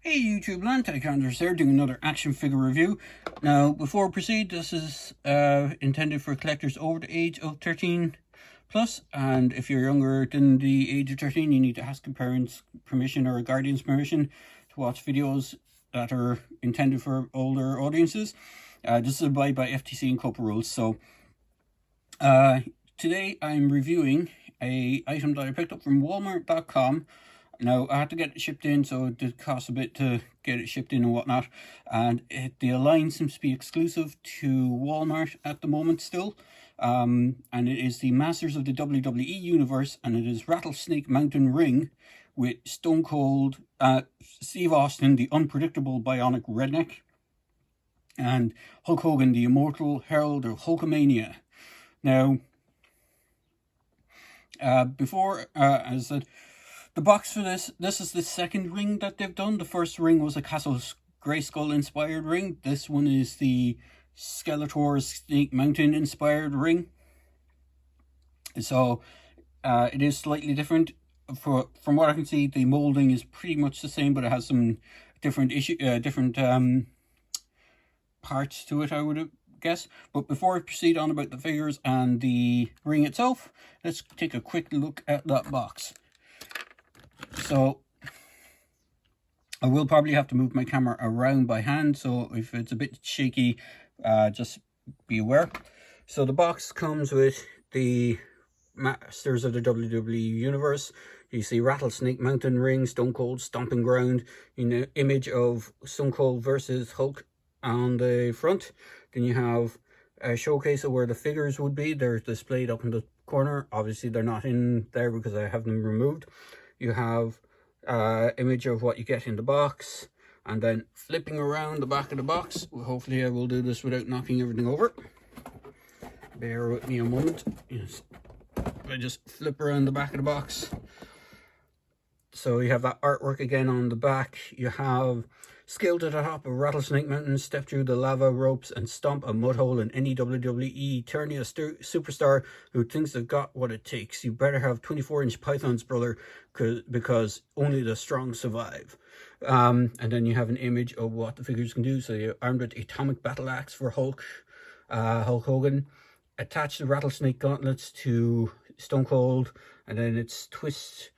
Hey YouTube land, Tycanders there, doing another action figure review. Now, before I proceed, this is intended for collectors over the age of 13 plus, and if you're younger than the age of 13, you need to ask your parents' permission or a guardian's permission to watch videos that are intended for older audiences. This is abide by FTC and COPPA rules. So, today I'm reviewing an item that I picked up from Walmart.com. Now, I had to get it shipped in, so it did cost a bit to get it shipped in and whatnot. And the line seems to be exclusive to Walmart at the moment still. And it is the Masters of the WWE Universe, and it is Rattlesnake Mountain Ring with Stone Cold Steve Austin, the unpredictable bionic redneck, and Hulk Hogan, the immortal herald of Hulkamania. Now, as I said, the box for this is the second ring that they've done. The first ring was a Castle Grayskull inspired ring. This one is the Skeletor Snake Mountain inspired ring. So it is slightly different. From what I can see, the molding is pretty much the same, but it has some different parts to it, I would guess. But before I proceed on about the figures and the ring itself, let's take a quick look at that box. So I will probably have to move my camera around by hand, so if it's a bit shaky, just be aware. So the box comes with the Masters of the WWE Universe. You see Rattlesnake Mountain Ring, Stone Cold Stomping Ground, image of Stone Cold versus Hulk on the front. Then you have a showcase of where the figures would be. They're displayed up in the corner. Obviously they're not in there because I have them removed. You have image of what you get in the box, and then flipping around the back of the box. Hopefully I will do this without knocking everything over. Bear with me a moment. Yes. I just flip around the back of the box. So you have that artwork again on the back. You have scaled to the top of Rattlesnake Mountain, step through the lava ropes and stomp a mud hole in any WWE Eternia superstar who thinks they've got what it takes. You better have 24-inch pythons, brother, because only the strong survive. And then you have an image of what the figures can do. So you're armed with atomic battle axe for Hulk Hogan. Attach the rattlesnake gauntlets to Stone Cold, and then it's twist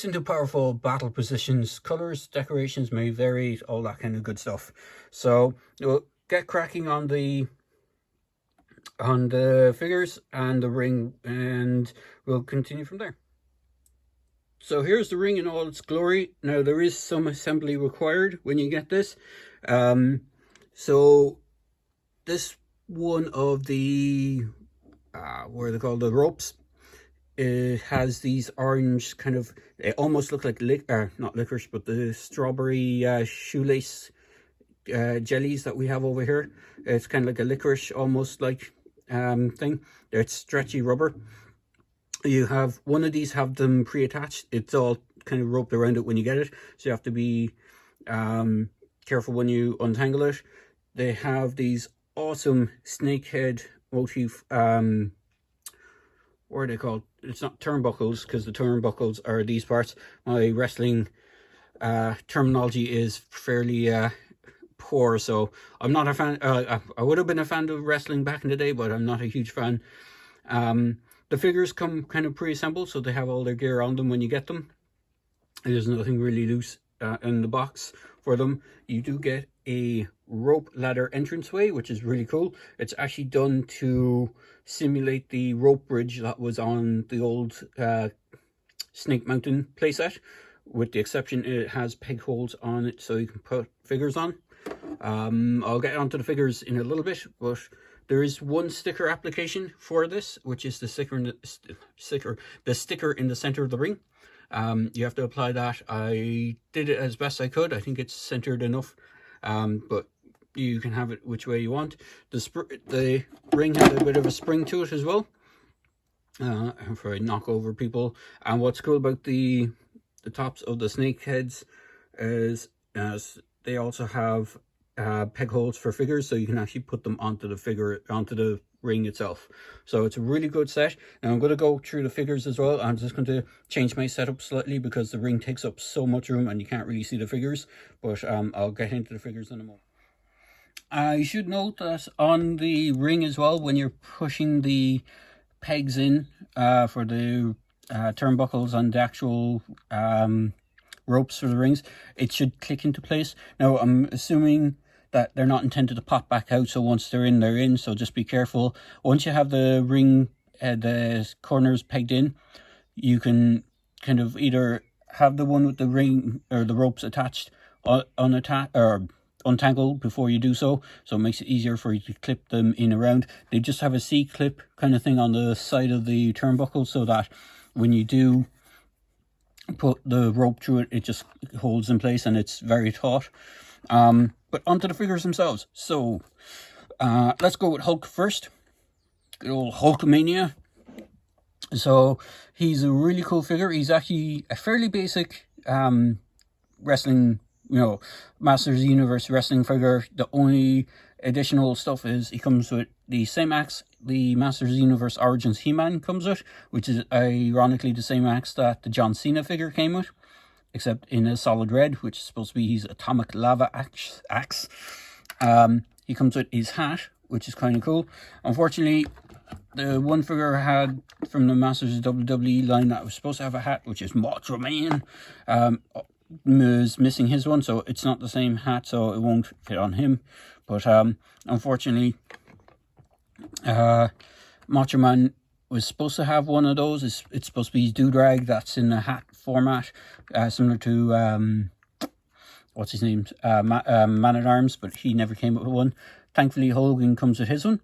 into powerful battle positions. Colors, decorations may vary, all that kind of good stuff. So we'll get cracking on the figures and the ring, and we'll continue from there. So here's the ring in all its glory. Now there is some assembly required when you get this. So this one of the what are they called, the ropes, it has these orange kind of, they almost look like not licorice, but the strawberry shoelace jellies that we have over here. It's kind of like a licorice almost like thing. It's stretchy rubber. You have one of these, have them pre-attached. It's all kind of roped around it when you get it, so you have to be careful when you untangle it. They have these awesome snake head motif, what are they called? It's not turnbuckles, because the turnbuckles are these parts. My wrestling terminology is fairly poor, so I'm not a fan. I would have been a fan of wrestling back in the day, but I'm not a huge fan. The figures come kind of pre-assembled, so they have all their gear on them when you get them. There's nothing really loose in the box for them. You do get a rope ladder entranceway, which is really cool. It's actually done to simulate the rope bridge that was on the old Snake Mountain playset, with the exception it has peg holes on it so you can put figures on. I'll get onto the figures in a little bit, but there is one sticker application for this, which is the sticker in the center of the ring. You have to apply that. I did it as best I could. I think it's centered enough, but you can have it which way you want. The ring has a bit of a spring to it as well, for I knock over people. And what's cool about the tops of the snake heads is they also have peg holes for figures, so you can actually put them onto the ring itself. So it's a really good set. Now I'm going to go through the figures as well. I'm just going to change my setup slightly because the ring takes up so much room and you can't really see the figures, but I'll get into the figures in a moment. I should note that on the ring as well, when you're pushing the pegs in for the turnbuckles and the actual ropes for the rings, it should click into place. Now I'm assuming that they're not intended to pop back out, so once they're in, so just be careful. Once you have the ring, the corners pegged in, you can kind of either have the one with the ring or the ropes attached untangled before you do so it makes it easier for you to clip them in around. They just have a C-clip kind of thing on the side of the turnbuckle, so that when you do put the rope through it, it just holds in place and it's very taut. But onto the figures themselves. So let's go with Hulk first. Good old Hulkamania. So he's a really cool figure. He's actually a fairly basic wrestling, Masters of the Universe wrestling figure. The only additional stuff is he comes with the same axe the Masters of the Universe Origins He-Man comes with, which is ironically the same axe that the John Cena figure came with, except in a solid red, which is supposed to be his atomic lava axe. He comes with his hat, which is kind of cool. Unfortunately, the one figure I had from the Masters of WWE line that was supposed to have a hat, which is Macho Man, was missing his one, so it's not the same hat, so it won't fit on him. But unfortunately, Macho Man was supposed to have one of those. It's supposed to be his do-rag that's in a hat format, similar to what's his name, Man-at-Arms, but he never came up with one. Thankfully, Hogan comes with his one.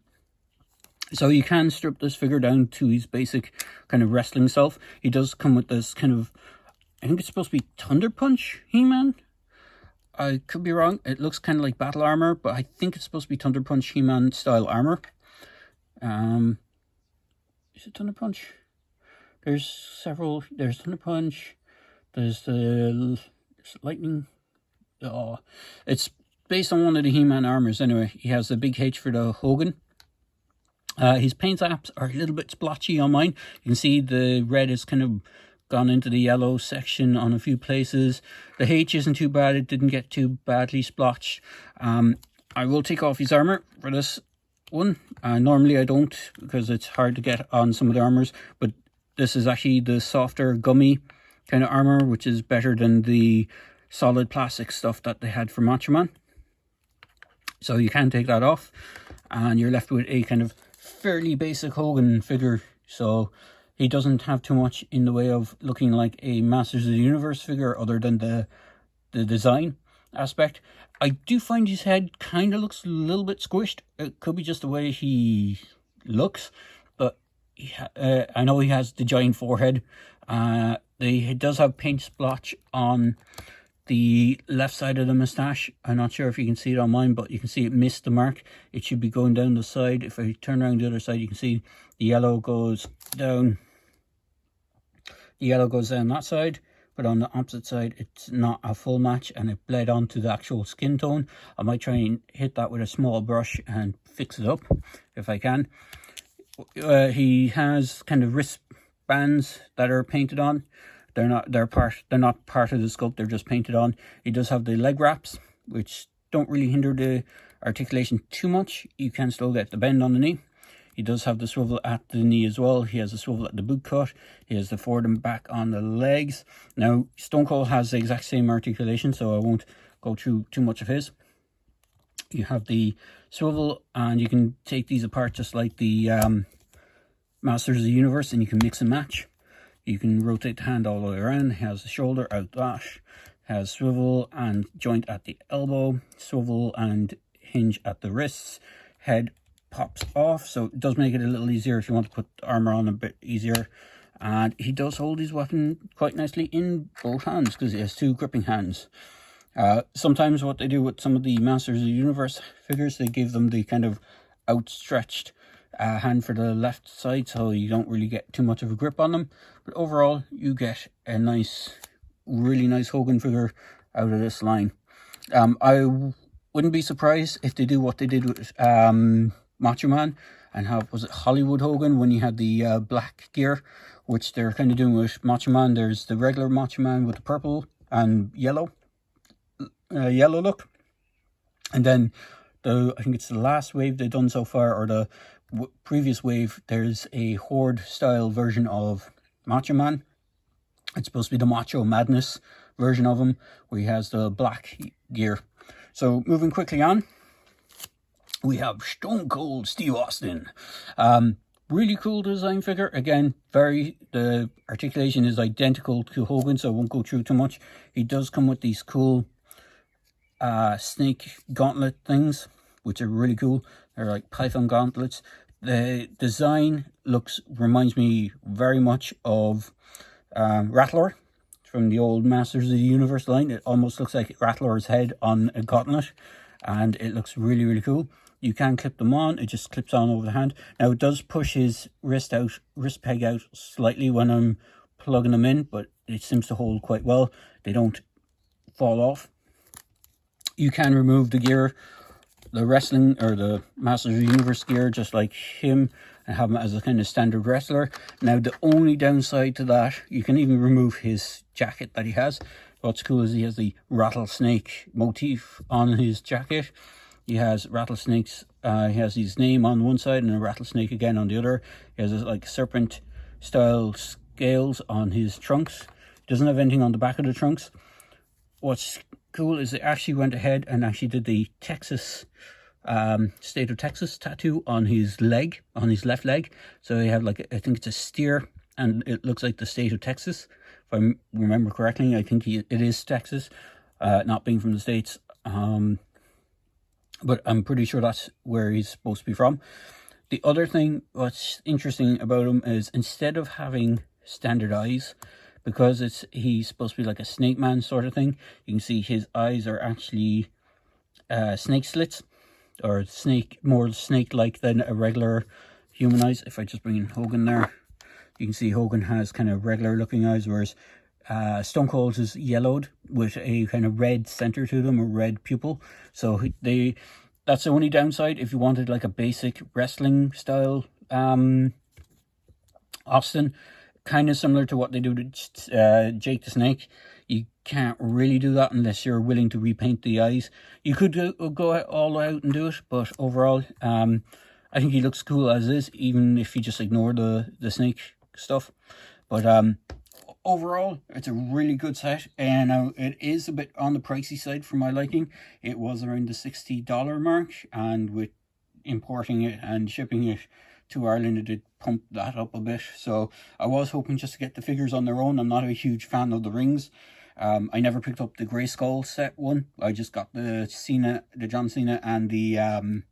So you can strip this figure down to his basic kind of wrestling self. He does come with this kind of, I think it's supposed to be Thunder Punch He-Man. I could be wrong. It looks kind of like battle armor, but I think it's supposed to be Thunder Punch He-Man style armor. Is it Thunder Punch? There's several. There's Thunder Punch. There's the Lightning. Oh, it's based on one of the He-Man armors. Anyway, he has the big H for the Hogan. His paint apps are a little bit splotchy on mine. You can see the red is kind of gone into the yellow section on a few places. The H isn't too bad. It didn't get too badly splotched. I will take off his armor for this one. Normally I don't, because it's hard to get on some of the armors, but this is actually the softer gummy kind of armor, which is better than the solid plastic stuff that they had for Macho Man. So you can take that off and you're left with a kind of fairly basic Hogan figure. So he doesn't have too much in the way of looking like a Masters of the Universe figure other than the design aspect. I do find his head kind of looks a little bit squished. It could be just the way he looks, but I know he has the giant forehead. He does have paint splotch on the left side of the moustache. I'm not sure if you can see it on mine, but you can see it missed the mark. It should be going down the side. If I turn around the other side, you can see the yellow goes down. The yellow goes down that side, but on the opposite side, it's not a full match and it bled onto the actual skin tone. I might try and hit that with a small brush and fix it up if I can. He has kind of wristbands that are painted on. They're not part of the sculpt, they're just painted on. He does have the leg wraps, which don't really hinder the articulation too much. You can still get the bend on the knee. He does have the swivel at the knee as well. He has the swivel at the boot cut. He has the forward and back on the legs. Now, Stone Cold has the exact same articulation, so I won't go through too much of his. You have the swivel, and you can take these apart just like the Masters of the Universe, and you can mix and match. You can rotate the hand all the way around. He has the shoulder out that. Has swivel and joint at the elbow. Swivel and hinge at the wrists. Head pops off, so it does make it a little easier if you want to put the armor on a bit easier. And he does hold his weapon quite nicely in both hands because he has two gripping hands. Sometimes what they do with some of the Masters of the Universe figures, they give them the kind of outstretched hand for the left side, so you don't really get too much of a grip on them. But overall, you get a nice, really nice Hogan figure out of this line. I wouldn't be surprised if they do what they did with Macho Man and have, was it Hollywood Hogan when he had the black gear, which they're kind of doing with Macho Man. There's the regular Macho Man with the purple and yellow look, and then I think it's the last wave they've done so far, or the previous wave, there's a Horde style version of Macho Man. It's supposed to be the Macho Madness version of him, where he has the black gear. So moving quickly on, we have Stone Cold Steve Austin. Really cool design figure. Again, the articulation is identical to Hogan, so I won't go through too much. He does come with these cool snake gauntlet things, which are really cool. They're like python gauntlets. The design reminds me very much of Rattler from the old Masters of the Universe line. It almost looks like Rattler's head on a gauntlet, and it looks really, really cool. You can clip them on. It just clips on over the hand. Now, it does push his wrist peg out slightly when I'm plugging them in, but it seems to hold quite well. They don't fall off. You can remove the gear, the wrestling or the Masters of the Universe gear, just like him, and have him as a kind of standard wrestler. Now, the only downside to that, you can even remove his jacket that he has. What's cool is he has the rattlesnake motif on his jacket. He has rattlesnakes. He has his name on one side and a rattlesnake again on the other. He has like serpent style scales on his trunks. He doesn't have anything on the back of the trunks. What's cool is they actually went ahead and actually did the Texas state of Texas tattoo on his leg, on his left leg. So he had like, I think it's a steer, and it looks like the state of Texas, if I remember correctly. I think it is Texas, not being from the States. But I'm pretty sure that's where he's supposed to be from. The other thing, what's interesting about him is, instead of having standard eyes, because he's supposed to be like a snake man sort of thing, you can see his eyes are actually snake slits, or more snake-like than a regular human eyes. If I just bring in Hogan there, you can see Hogan has kind of regular looking eyes, whereas Stone Cold is yellowed with a kind of red center to them, or red pupil. So that's the only downside. If you wanted like a basic wrestling style Austin, kind of similar to what they do to Jake the Snake, you can't really do that unless you're willing to repaint the eyes. You could go all out and do it, but overall, I think he looks cool as is, even if you just ignore the snake stuff. But overall, it's a really good set, and it is a bit on the pricey side for my liking. It was around the $60 mark, and with importing it and shipping it to Ireland, it did pump that up a bit. So I was hoping just to get the figures on their own. I'm not a huge fan of the rings. I never picked up the Grey Skull set one. I just got the John Cena and the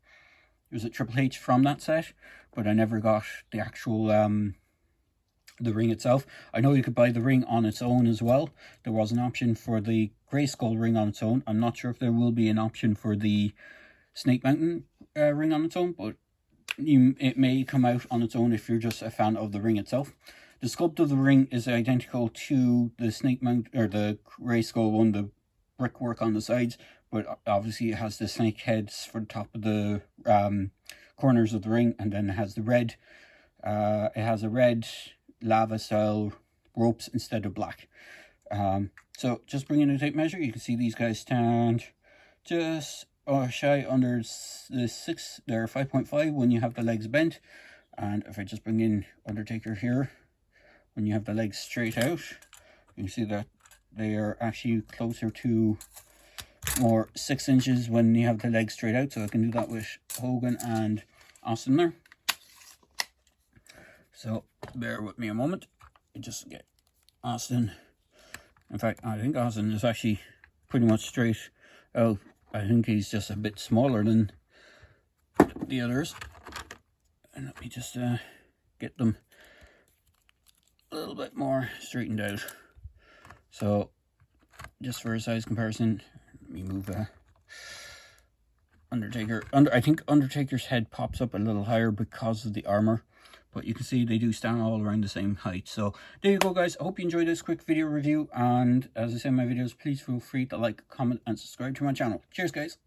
was it Triple H from that set, but I never got the actual the ring itself. I know you could buy the ring on its own as well. There was an option for the Grey Skull ring on its own. I'm not sure if there will be an option for the Snake Mountain ring on its own, but it may come out on its own if you're just a fan of the ring itself. The sculpt of the ring is identical to the Snake Mountain, or the Grey Skull one, the brickwork on the sides, but obviously it has the snake heads for the top of the corners of the ring, and then it has the red. It has a red lava style ropes instead of black. So just bringing a tape measure, you can see these guys stand just shy under the 6. They're 5.5 when you have the legs bent. And if I just bring in Undertaker here, when you have the legs straight out, you can see that they are actually closer to more 6 inches when you have the legs straight out. So I can do that with Hogan and Austin there. So bear with me a moment. Just get Austin. In fact, I think Austin is actually pretty much straight out. I think he's just a bit smaller than the others. And let me just get them a little bit more straightened out. So just for a size comparison, let me move Undertaker. I think Undertaker's head pops up a little higher because of the armor, but you can see they do stand all around the same height. So there you go, guys. I hope you enjoyed this quick video review, and as I say in my videos, please feel free to like, comment, and subscribe to my channel. Cheers, guys.